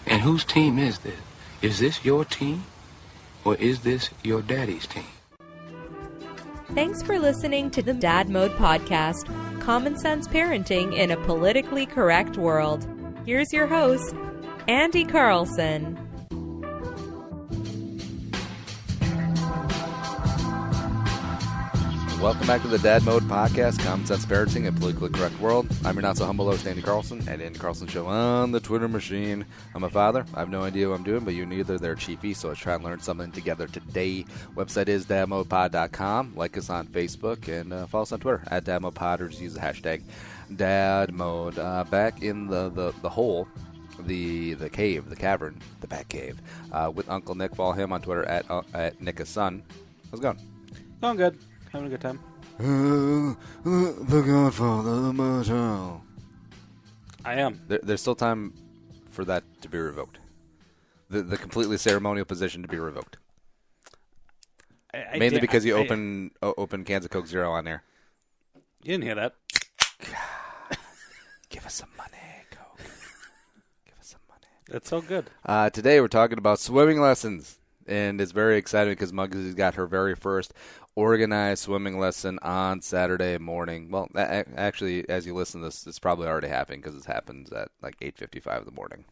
And whose team is this? Is this your team, or is this your daddy's team? Thanks for listening to the Dad Mode Podcast, common sense parenting in a politically correct world. Here's your host, Andy Carlson. Welcome back to the Dad Mode Podcast, common sense parenting in a politically correct world. I'm your not so humble host, Andy Carlson, at Andy Carlson Show on the Twitter machine. I'm a father. I have no idea what I'm doing, but you neither. They're chiefy, so let's try and learn something together today. Website is dadmodepod.com. Like us on Facebook and follow us on Twitter at dadmodepod, or just use the hashtag dadmode. Back in the hole, the cave, the cavern, the Bat Cave, with Uncle Nick. Follow him on Twitter at Nick-a-son. How's it going? Going good. Having a good time. The Godfather, my child. I am. There's still time for that to be revoked. The completely ceremonial position to be revoked. Mainly because you open cans of Coke Zero on air. You didn't hear that. Give us some money, Coke. Give us some money. That's so good. Today we're talking about swimming lessons. And it's very exciting because Mugsy's got her very first organized swimming lesson on Saturday morning. Well, actually, as you listen to this, it's probably already happening because it happens at like 8:55 in the morning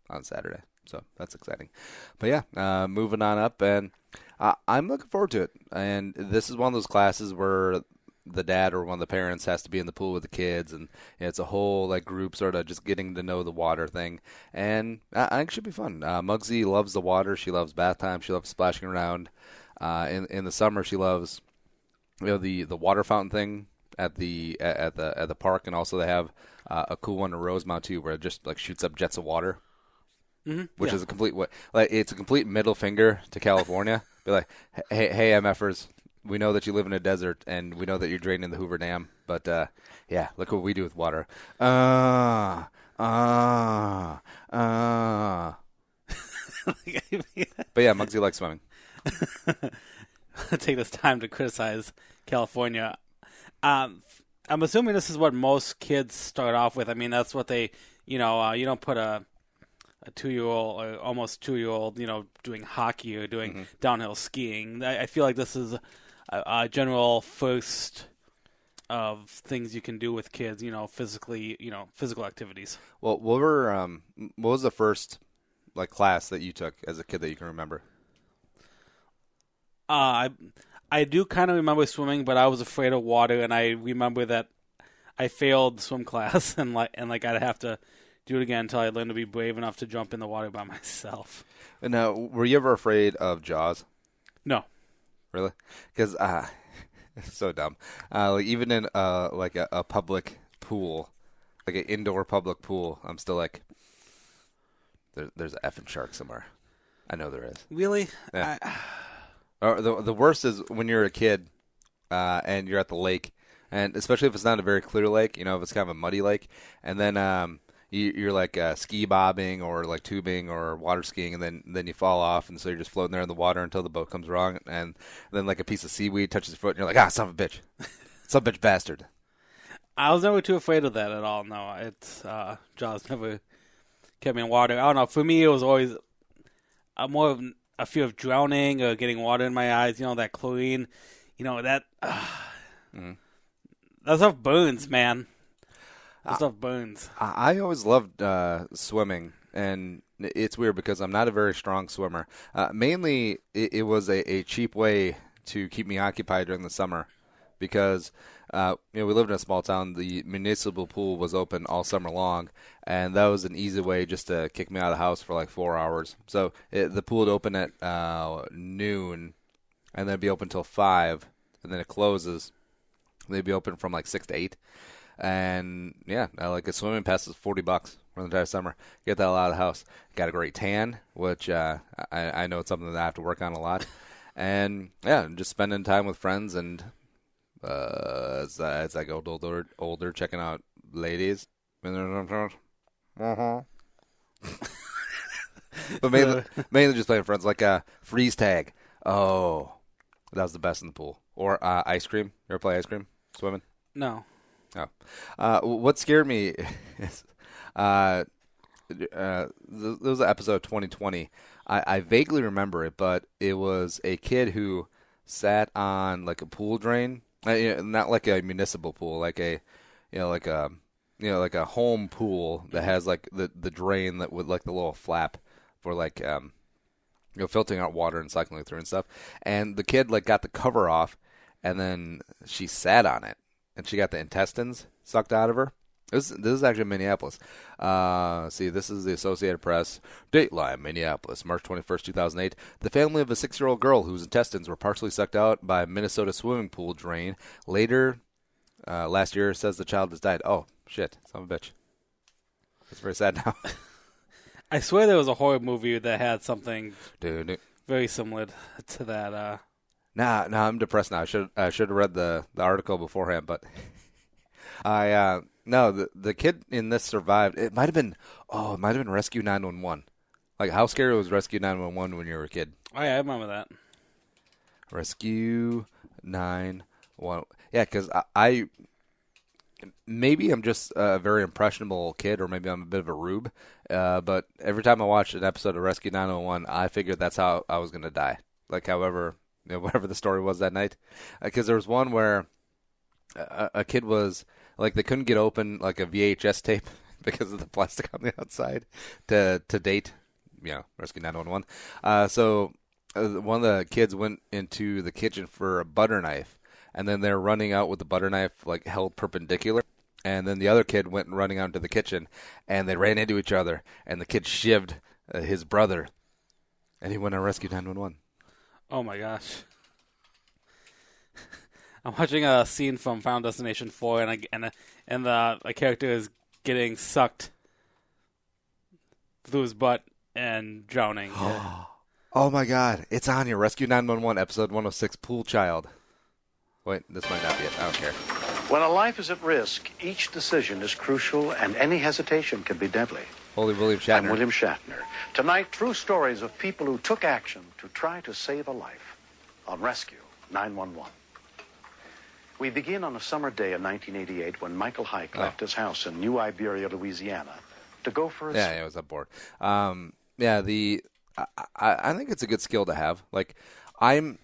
on Saturday. So that's exciting. But yeah, moving on up, and I'm looking forward to it. And this is one of those classes where the dad or one of the parents has to be in the pool with the kids, and it's a whole like group sort of just getting to know the water thing, and I think it should be fun. Mugsy loves the water. She loves bath time. She loves splashing around. In the summer, she loves the water fountain thing at the park, and also they have a cool one in Rosemount too, where it just like shoots up jets of water, which is a complete it's a complete middle finger to California. Be like, hey MFers. We know that you live in a desert, and we know that you're draining the Hoover Dam. But, yeah, look what we do with water. But, yeah, Mugsy likes swimming. Take this time to criticize California. I'm assuming this is what most kids start off with. I mean, that's what they, you don't put a 2-year-old, or almost 2-year-old, doing hockey or doing downhill skiing. I feel like this is a general first of things you can do with kids, physically, physical activities. Well, what was the first class that you took as a kid that you can remember? I do kind of remember swimming, but I was afraid of water, and I remember that I failed swim class, and I'd have to do it again until I learned to be brave enough to jump in the water by myself. And now, were you ever afraid of Jaws? No. Really? Because it's so dumb. Even in a public pool, like an indoor public pool, I'm still like, there's an effing shark somewhere. I know there is. Really? Yeah. The worst is when you're a kid and you're at the lake, and especially if it's not a very clear lake, if it's kind of a muddy lake, and then you're like ski bobbing or like tubing or water skiing, and then you fall off, and so you're just floating there in the water until the boat comes wrong, and then like a piece of seaweed touches your foot, and you're like, son of a bitch, son of a bitch bastard. I was never too afraid of that at all. No, it's Jaws never kept me in water. I don't know. For me, it was always more of a fear of drowning or getting water in my eyes. That chlorine, that stuff burns, man. That stuff burns. I always loved swimming, and it's weird because I'm not a very strong swimmer. Mainly, it was a cheap way to keep me occupied during the summer because we lived in a small town. The municipal pool was open all summer long, and that was an easy way just to kick me out of the house for like 4 hours. So the pool would open at noon, and then it'd be open till 5, and then it closes. They'd be open from like 6 to 8. And yeah, like a swimming pass is $40 for the entire summer. Get that out of the house. Got a great tan, which I know it's something that I have to work on a lot. And yeah, just spending time with friends, and as I go older, checking out ladies. But mainly just playing with friends, like freeze tag. Oh, that was the best in the pool. Or ice cream. You ever play ice cream? Swimming? No. Oh. What scared me is there was an episode 2020. I vaguely remember it, but it was a kid who sat on like a pool drain, not like a municipal pool, like a like a home pool that has like the drain that with like the little flap for like filtering out water and cycling through and stuff. And the kid like got the cover off, and then she sat on it, and she got the intestines sucked out of her. This is actually Minneapolis. See, this is the Associated Press. Dateline, Minneapolis, March 21st, 2008. The family of a 6-year-old girl whose intestines were partially sucked out by a Minnesota swimming pool drain. Later, last year, says the child has died. Oh, shit. Son of a bitch. It's very sad now. I swear there was a horror movie that had something very similar to that. Nah, I'm depressed now. I should have read the article beforehand, but no, the kid in this survived. It might have been Rescue 911. Like, how scary was Rescue 911 when you were a kid? Oh, yeah, I remember that. Rescue 911. Yeah, because I maybe I'm just a very impressionable kid, or maybe I'm a bit of a rube. But every time I watched an episode of Rescue 911, I figured that's how I was going to die. Like, however, whatever the story was that night. Because there was one where a kid was... Like, they couldn't get open, like, a VHS tape because of the plastic on the outside to date, Rescue 911. So one of the kids went into the kitchen for a butter knife, and then they're running out with the butter knife, like, held perpendicular. And then the other kid went running out into the kitchen, and they ran into each other, and the kid shivved his brother, and he went on Rescue 911. Oh, my gosh. I'm watching a scene from Final Destination 4, and the character is getting sucked through his butt and drowning. Oh my God! It's on here. Rescue 911, episode 106, Pool Child. Wait, this might not be it. I don't care. When a life is at risk, each decision is crucial, and any hesitation can be deadly. Holy William Shatner. I'm William Shatner. Tonight, true stories of people who took action to try to save a life on Rescue 911. We begin on a summer day in 1988 when Michael Hike left his house in New Iberia, Louisiana, to go for a swim. Yeah, I was up board. I think it's a good skill to have. Like, I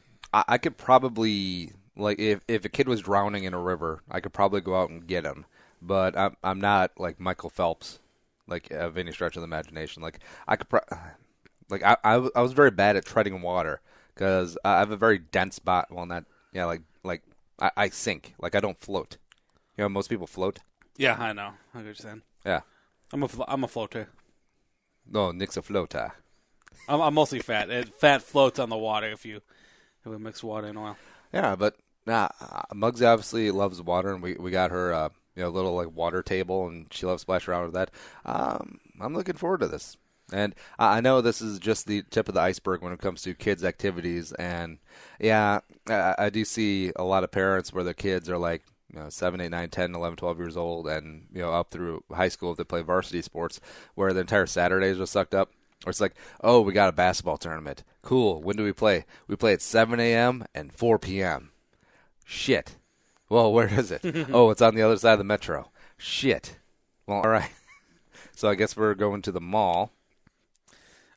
could probably, like, if a kid was drowning in a river, I could probably go out and get him. But I'm not like Michael Phelps, like, of any stretch of the imagination. Like, I could, I was very bad at treading water because I have a very dense body. Well, not I sink. Like, I don't float. Most people float. Yeah, I know. I understand. Yeah. I'm a floater. No, Nick's a floater. I'm mostly fat. Fat floats on the water if we mix water and oil. Yeah, but Mugsy obviously loves water, and we got her a little like water table, and she loves splashing around with that. I'm looking forward to this. And I know this is just the tip of the iceberg when it comes to kids' activities. And, yeah, I do see a lot of parents where their kids are like 7, 8, 9, 10, 11, 12 years old and, up through high school if they play varsity sports where the entire Saturdays are sucked up. Or it's like, oh, we got a basketball tournament. Cool. When do we play? We play at 7 a.m. and 4 p.m. Shit. Well, where is it? Oh, it's on the other side of the metro. Shit. Well, all right. So I guess we're going to the mall.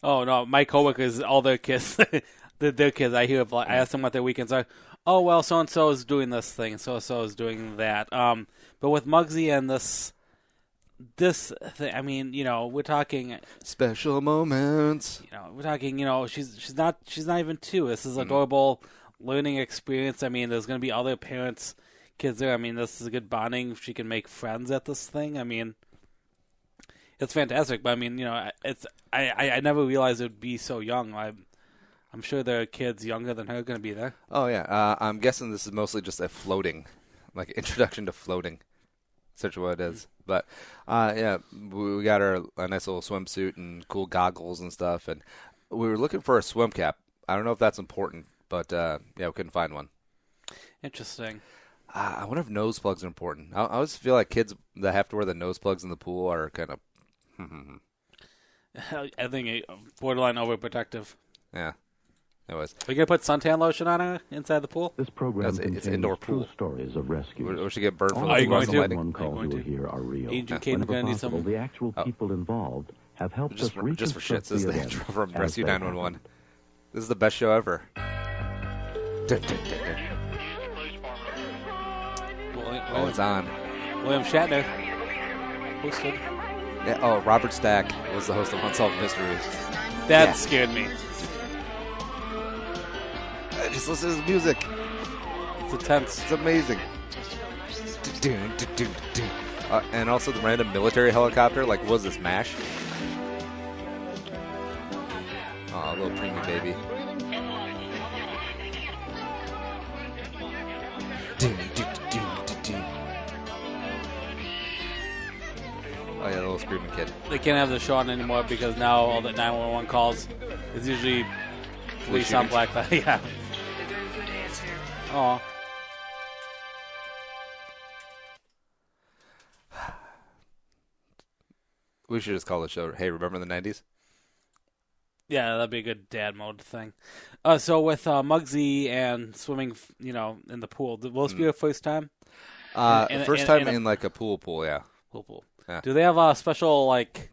Oh, no, my coworkers, all their kids, their kids, I ask them what their weekends are. Oh, well, so-and-so is doing this thing, so-and-so is doing that. But with Mugsy and this thing, I mean, we're talking... Special moments. We're talking, she's not even 2. This is an adorable learning experience. I mean, there's going to be other parents, kids there. I mean, this is a good bonding. She can make friends at this thing. I mean... It's fantastic, but I mean, it's I never realized it would be so young. I'm sure there are kids younger than her going to be there. Oh yeah, I'm guessing this is mostly just a floating, like introduction to floating, such what it is. But yeah, we got her a nice little swimsuit and cool goggles and stuff, and we were looking for a swim cap. I don't know if that's important, but yeah, we couldn't find one. Interesting. I wonder if nose plugs are important. I always feel like kids that have to wear the nose plugs in the pool are kind of. I think borderline overprotective. Yeah, it was. Are you gonna put suntan lotion on her inside the pool? This program it's indoor pool. Stories of rescue. We should get burned from Are the you going to? One call you will hear are real. Agent Caden Whenever gonna do possible, something? the actual people involved have helped us Just for reconstruct shits, this is the the intro events from as Rescue they 911. happened. This is the best show ever. Dun, dun, dun, dun. Oh, it's on. William Shatner hosted. Yeah, oh, Robert Stack was the host of Unsolved Mysteries. That scared me. Just listen to his music. It's intense. It's amazing. And also the random military helicopter. Like, what was this, MASH? Oh, little preemie baby. Oh, yeah, the little screaming kid. They can't have the show on anymore because now all the 911 calls is usually police on black. Yeah. Oh. We should just call the show, hey, remember the 90s? Yeah, that'd be a good dad mode thing. So with Mugsy and swimming, in the pool, will this be your first time? First time in like a pool, yeah. Pool. Yeah. Do they have special like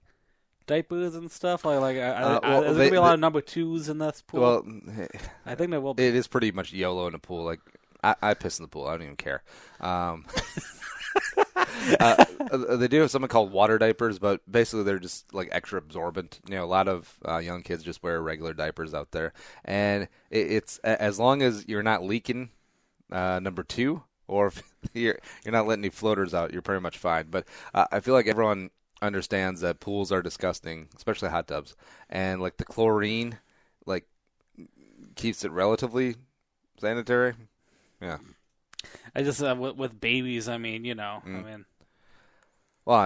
diapers and stuff? Is there gonna be a lot of number 2s in this pool? Well, I think there will be. It is pretty much YOLO in a pool. Like I piss in the pool. I don't even care. They do have something called water diapers, but basically they're just like extra absorbent. A lot of young kids just wear regular diapers out there, and it's as long as you're not leaking number 2, or if you're not letting any floaters out, you're pretty much fine. But I feel like everyone understands that pools are disgusting, especially hot tubs, and like the chlorine, like keeps it relatively sanitary. Yeah. I just with babies. I mean, Well,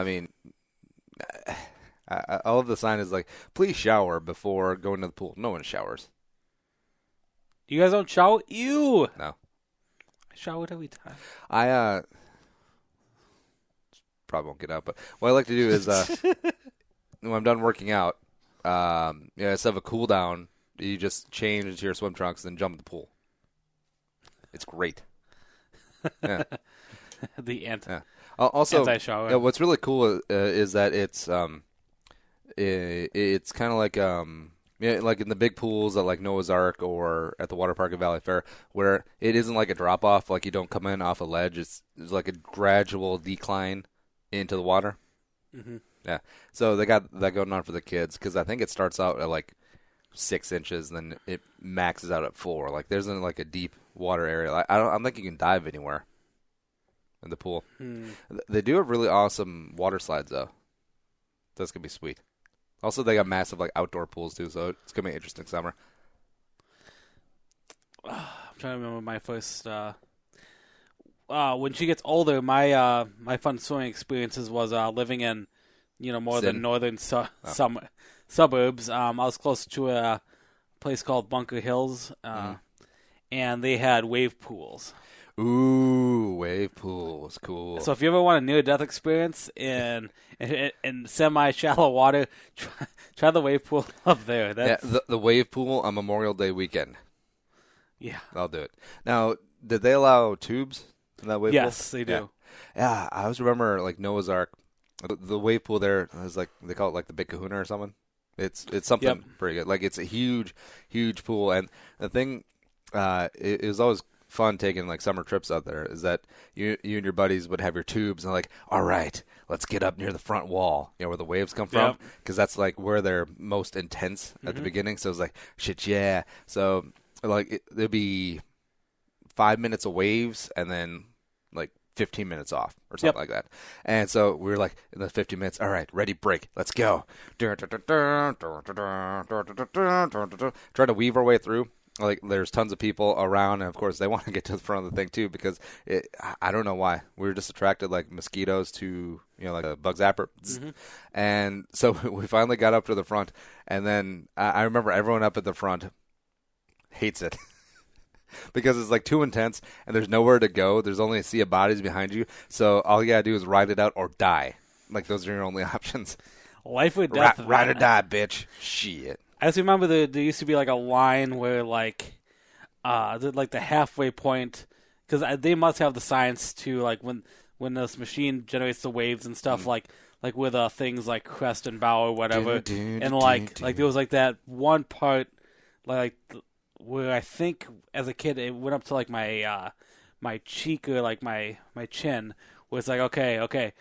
I love the sign is like, please shower before going to the pool. No one showers. You guys don't shower? Ew. No. I shower every time. I probably won't get out, but what I like to do is when I'm done working out, instead of a cool down, you just change into your swim trunks and jump in the pool. It's great. Yeah. Also, anti-shower. What's really cool is that it's kind of like like in the big pools at like Noah's Ark or at the water park at Valley Fair, where it isn't like a drop off, like you don't come in off a ledge. It's like a gradual decline into the water. Mm-hmm. Yeah, so they got that going on for the kids because I think it starts out at like 6 inches, and then it maxes out at 4. Like there's like a deep water area. I don't think you can dive anywhere in the pool. They do have really awesome water slides though. That's gonna be sweet. Also, they got massive like outdoor pools too, so it's gonna be an interesting summer. I'm trying to remember my first. When she gets older, my fun swimming experiences was living in, more of the northern suburbs. I was close to a place called Bunker Hills, and they had wave pools. Ooh, wave pool was cool. So if you ever want a near-death experience in semi-shallow water, try the wave pool up there. The wave pool on Memorial Day weekend. Yeah. I'll do it. Now, did they allow tubes in that wave pool? Yes, they do. Yeah, I always remember like Noah's Ark. The wave pool there is like, they call it like the Big Kahuna or something. It's something pretty good. Like it's a huge, huge pool. And the thing, it was always fun taking like summer trips out there is that you and your buddies would have your tubes and like, all right, let's get up near the front wall, where the waves come from, because that's like where they're most intense at the beginning. So it's like, shit, yeah. So like there'd be 5 minutes of waves and then like 15 minutes off or something like that. And so we were like, in the 15 minutes, all right, ready, break, let's go. Try to weave our way through. Like, there's tons of people around, and of course, they want to get to the front of the thing too because I don't know why. We were just attracted like mosquitoes to, like a bug zapper. And so we finally got up to the front, and then I remember everyone up at the front hates it because it's like too intense, and there's nowhere to go. There's only a sea of bodies behind you, so all you gotta do is ride it out or die. Like, those are your only options. Life or death. Ride or die, bitch. Shit. I just remember there used to be like a line where like the halfway point, because they must have the science to like when this machine generates the waves and stuff, like like with things like crest and bow or whatever, and like there was like that one part like where I think as a kid it went up to like my my cheek or like my chin, where it's like okay.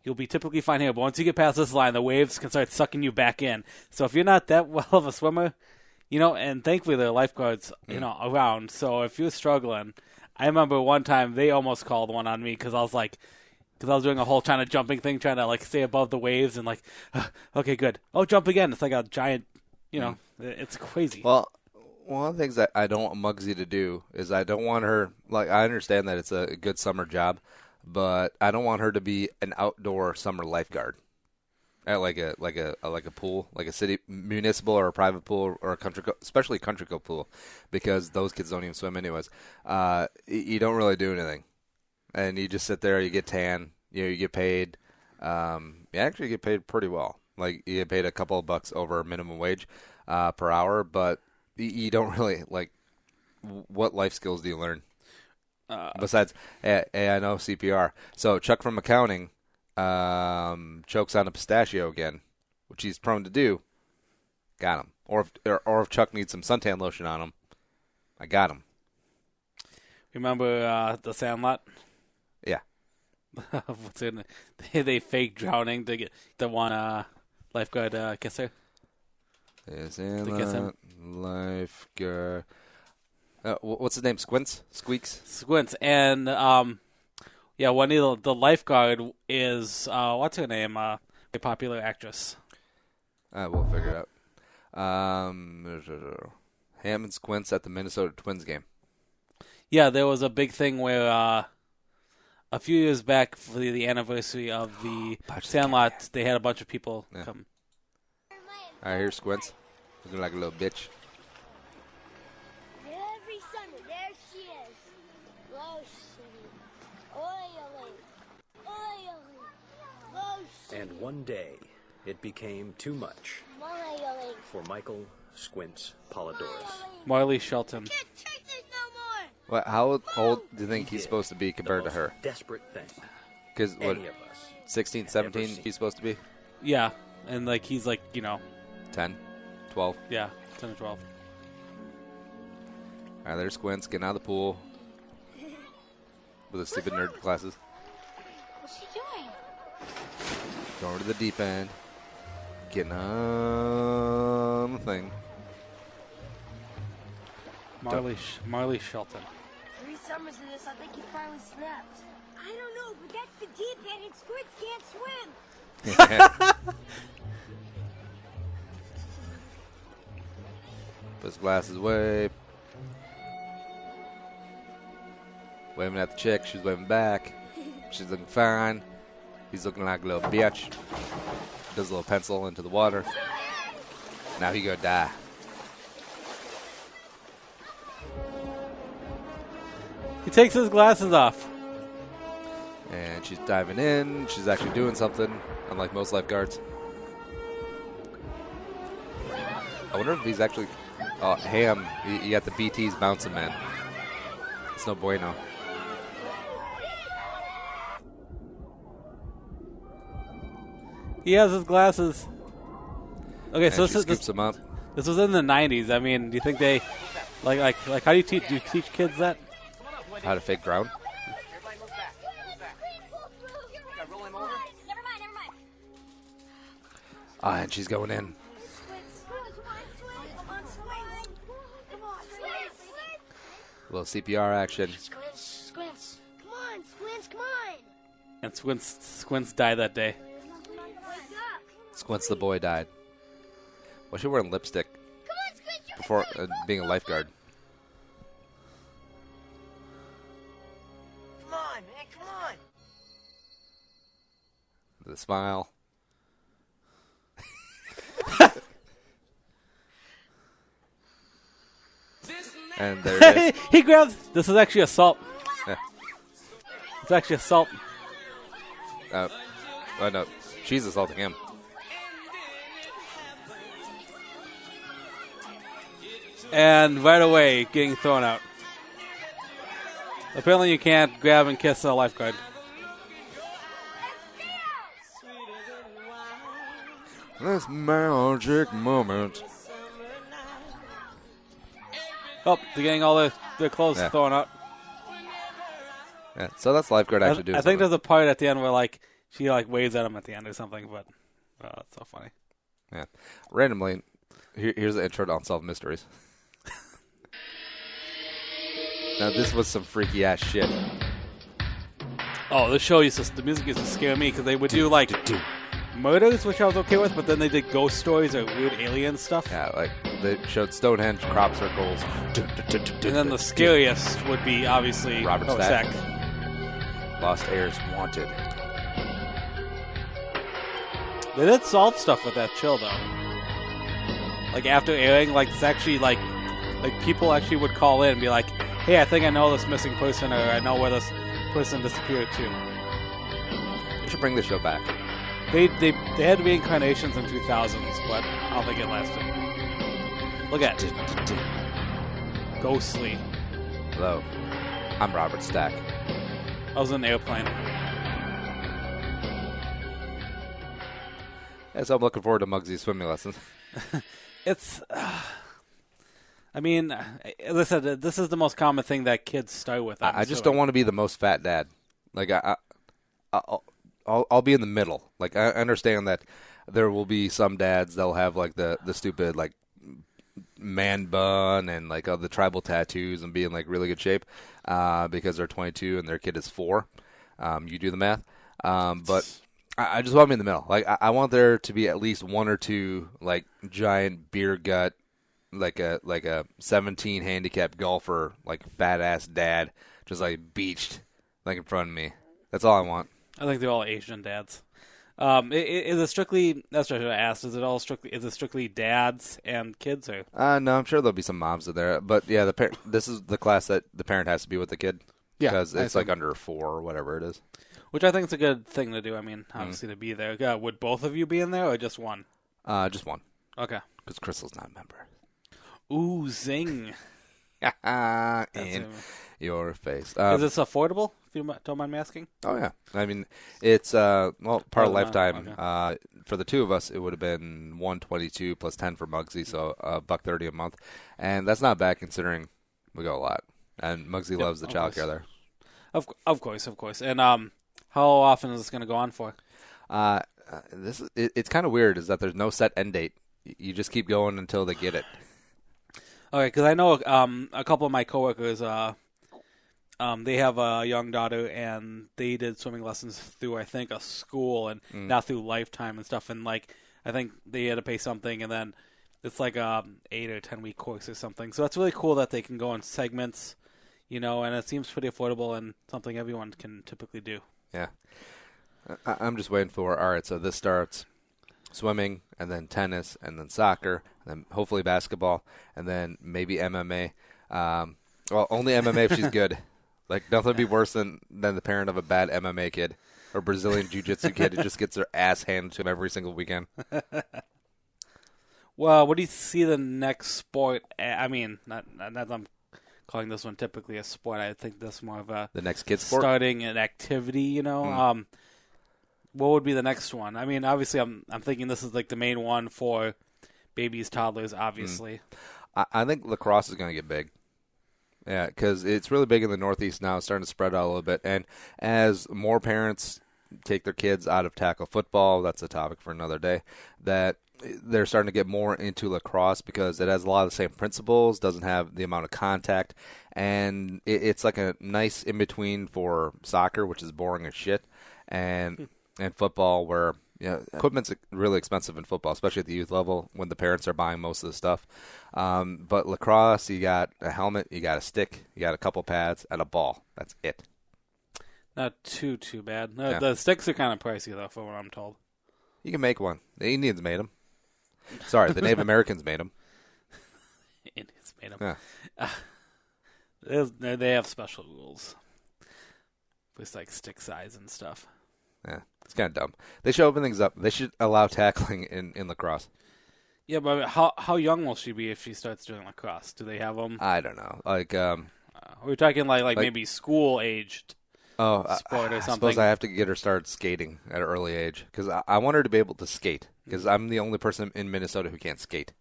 You'll be typically fine here, but once you get past this line, the waves can start sucking you back in. So if you're not that well of a swimmer, and thankfully there are lifeguards, around. So if you're struggling, I remember one time they almost called one on me because I was doing a whole kind of jumping thing, trying to like stay above the waves and like, okay, good. Oh, jump again. It's like a giant, it's crazy. Well, one of the things that I don't want Mugsy to do is I don't want her, like, I understand that it's a good summer job, but I don't want her to be an outdoor summer lifeguard at like a pool, like a city municipal or a private pool or especially country club pool, because those kids don't even swim anyways. You don't really do anything, and you just sit there. You get tan. You get paid. You actually get paid pretty well. Like you get paid a couple of bucks over minimum wage per hour, but you don't really like. What life skills do you learn? Besides, hey, I know CPR. So Chuck from accounting chokes on a pistachio again, which he's prone to do. Got him. Or if Chuck needs some suntan lotion on him, I got him. Remember the Sandlot? Yeah. What's in it? They fake drowning to get the one lifeguard kisser. Sandlot lifeguard. What's his name? Squints? Squeaks? Squints. And, one of the lifeguard is, what's her name? A popular actress. We'll figure it out. Ham and Squints at the Minnesota Twins game. Yeah, there was a big thing where a few years back for the anniversary of the Sandlot, they had a bunch of people come. All right, here's Squints. Looking like a little bitch. And one day, it became too much for Michael Squints Polidorus. Marley Shelton. How old do you think he's supposed to be compared to her? Desperate thing. Because what, 16, 17 he's supposed to be? Yeah, and like he's like, 10, 12. Yeah, 10 or 12. All right, there's Squints getting out of the pool with his stupid nerd glasses. What's he doing? Going to the deep end. Getting on the thing. Marley Shelton. 3 summers of this, I think he finally snapped. I don't know, but that's the deep end and Squints can't swim. Put his glasses away. Waving at the chick. She's waving back. She's looking fine. He's looking like a little bitch. Does a little pencil into the water. Now he gonna die. He takes his glasses off. And she's diving in. She's actually doing something, unlike most lifeguards. I wonder if he's actually... Ham, you got the BT's bouncing, man. It's no bueno. He has his glasses. Okay, so this scoops him up. This was in the 90s. I mean, do you think they... Like how do you teach kids that? How to fake drown? And she's going in. A little CPR action. Squints. Come on, Squints, come on. And Squints died that day. Squints the boy died. Why she wearing lipstick before being a lifeguard? Come on, man, come on. The smile. And there it is. He grabs. This is actually assault. Yeah. It's actually assault. Oh no, she's assaulting him. And right away, getting thrown out. Apparently, you can't grab and kiss a lifeguard. This magic moment. Oh, they're getting all their clothes thrown out. Yeah, so that's lifeguard actually doing I think there's a part at the end where like she like waves at him at the end or something, but that's so funny. Yeah. Randomly, here's the intro to Unsolved Mysteries. Now this was some freaky ass shit. Oh, the show the music used to scare me because they would do like murders, which I was okay with, but then they did ghost stories or weird alien stuff. Yeah, like they showed Stonehenge, crop circles. And then the scariest would be obviously Robert Stack. Lost Heirs Wanted. They did solve stuff with that show though. Like after airing, like it's actually like people actually would call in and be like, "Hey, I think I know this missing person, or I know where this person disappeared to." We should bring the show back. They had reincarnations in 2000s, but I don't think it lasted. Look at it. Ghostly. Hello, I'm Robert Stack. I was in an airplane. Yeah, so I'm looking forward to Mugsy's swimming lessons. It's, I mean, as I said, this is the most common thing that kids start with. I just don't want to be the most fat dad. Like I'll be in the middle. Like I understand that there will be some dads that'll have like the stupid like man bun and like the tribal tattoos and be in like really good shape because they're 22 and their kid is 4. You do the math. But I just want to be in the middle. Like I want there to be at least 1 or 2 like giant beer gut, like a 17 handicap golfer, like fat ass dad, just like beached like in front of me. That's all I want. I think they're all Asian dads. Is it strictly? That's what I asked. Is it strictly dads and kids, or? No, I'm sure there'll be some moms in there, but yeah, this is the class that the parent has to be with the kid. Yeah, because it's like under 4 or whatever it is. Which I think is a good thing to do. I mean, obviously to be there. Would both of you be in there, or just one? Just one. Okay. Because Crystal's not a member. Ooh, zing! In your face. Is this affordable? If you don't mind me asking. Oh yeah, I mean it's part of Lifetime. Okay. For the 2 of us, it would have been $122 plus 10 for Mugsy, so $130 a month, and that's not bad considering we go a lot. And Mugsy loves the childcare there. Of course. And how often is this going to go on for? It's kind of weird is that there's no set end date. You just keep going until they get it. Okay, because I know a couple of my coworkers, they have a young daughter, and they did swimming lessons through, I think, a school, and not through Lifetime and stuff. And like, I think they had to pay something, and then it's like a 8 or 10 week course or something. So that's really cool that they can go in segments, and it seems pretty affordable and something everyone can typically do. Yeah, I'm just waiting for. All right, so this starts swimming, and then tennis, and then soccer, and then hopefully basketball, and then maybe MMA. Well, only MMA if she's good. Like, nothing would be worse than the parent of a bad MMA kid or Brazilian jiu-jitsu kid who just gets their ass handed to him every single weekend. Well, what do you see the next sport? I mean, not I'm calling this one typically a sport. I think this is more of a the next kid sport, starting an activity. What would be the next one? I mean, obviously, I'm thinking this is like the main one for babies, toddlers. Obviously, I think lacrosse is going to get big. Yeah, because it's really big in the Northeast now. It's starting to spread out a little bit, and as more parents take their kids out of tackle football, that's a topic for another day. That they're starting to get more into lacrosse because it has a lot of the same principles, doesn't have the amount of contact, and it's like a nice in between for soccer, which is boring as shit, and football, where equipment's really expensive in football, especially at the youth level when the parents are buying most of the stuff. But lacrosse, you got a helmet, you got a stick, you got a couple pads, and a ball. That's it. Not too bad. No, the sticks are kind of pricey though, for what I'm told. You can make one. The Indians made them. Sorry, the Native Americans made them. Indians made them. Yeah. They have special rules with like stick size and stuff. Yeah, it's kind of dumb. They should open things up. They should allow tackling in lacrosse. Yeah, but how young will she be if she starts doing lacrosse? Do they have them? I don't know. Like, we're talking like maybe school aged. Sport or something. I suppose I have to get her started skating at an early age because I want her to be able to skate. because I'm the only person in Minnesota who can't skate.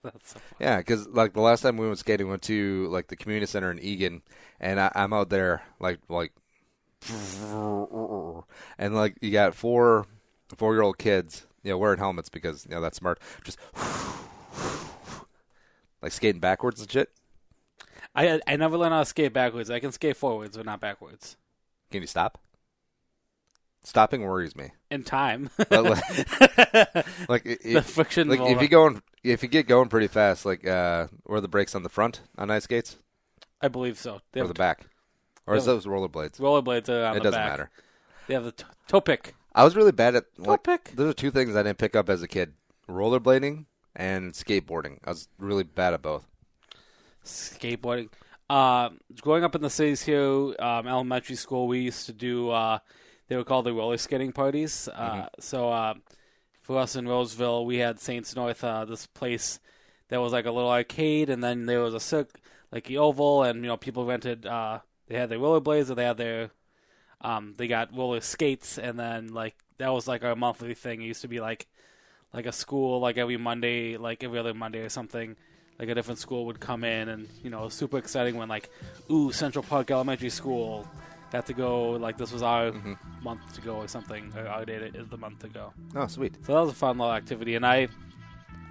That's so funny. Yeah, because like the last time we went skating, we went to like the community center in Egan, and I'm out there like, and like you got 4-year-old kids, wearing helmets because that's smart, just like skating backwards and shit. I never learned how to skate backwards. I can skate forwards, but not backwards. Can you stop? Stopping worries me. In time. Like The friction. Like if you get going pretty fast, like where are the brakes on the front on ice skates? I believe so. Or the back? Or is those rollerblades? Rollerblades are on the back. It doesn't matter. They have the toe pick. I was really bad at pick. Those are two things I didn't pick up as a kid: rollerblading and skateboarding. I was really bad at both. Skateboarding. Growing up in the cities here, elementary school, we used to do. They were called the roller skating parties. So for us in Roseville, we had Saints North, this place that was like a little arcade, and then there was a like the oval, and people rented. They had their rollerblades, or they had their. They got roller skates, and then like that was like our monthly thing. It used to be like a school, like every Monday, like every other Monday or something. Like a different school would come in, and it was super exciting when Central Park Elementary School got to go. Like this was our month to go or something. Or our day is the month to go. Oh, sweet! So that was a fun little activity, and I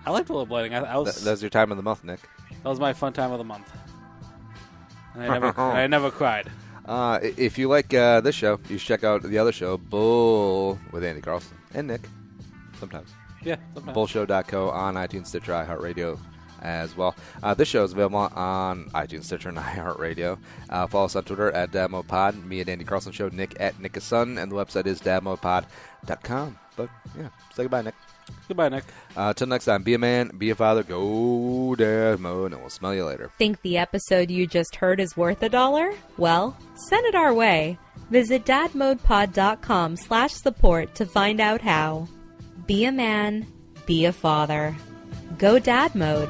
liked rollerblading. That was your time of the month, Nick. That was my fun time of the month, and I never cried. If you like this show, you should check out the other show, Bull, with Andy Carlson and Nick. Sometimes. Yeah, sometimes. Bullshow.co on iTunes, Stitcher, iHeartRadio as well. This show is available on iTunes, Stitcher, and iHeartRadio. Follow us on Twitter at DadModePod, me at Andy Carlson Show, Nick at NickAsun, and the website is dadmodepod.com. But, yeah, say goodbye, Nick. Goodbye, Nick. Till next time, be a man, be a father, go Dad Mode, and we'll smell you later. Think the episode you just heard is worth $1? Well, send it our way. Visit dadmodepod.com/support to find out how. Be a man, be a father. Go Dad Mode.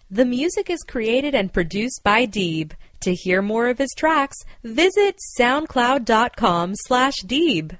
The music is created and produced by Deeb. To hear more of his tracks, visit soundcloud.com/Deeb.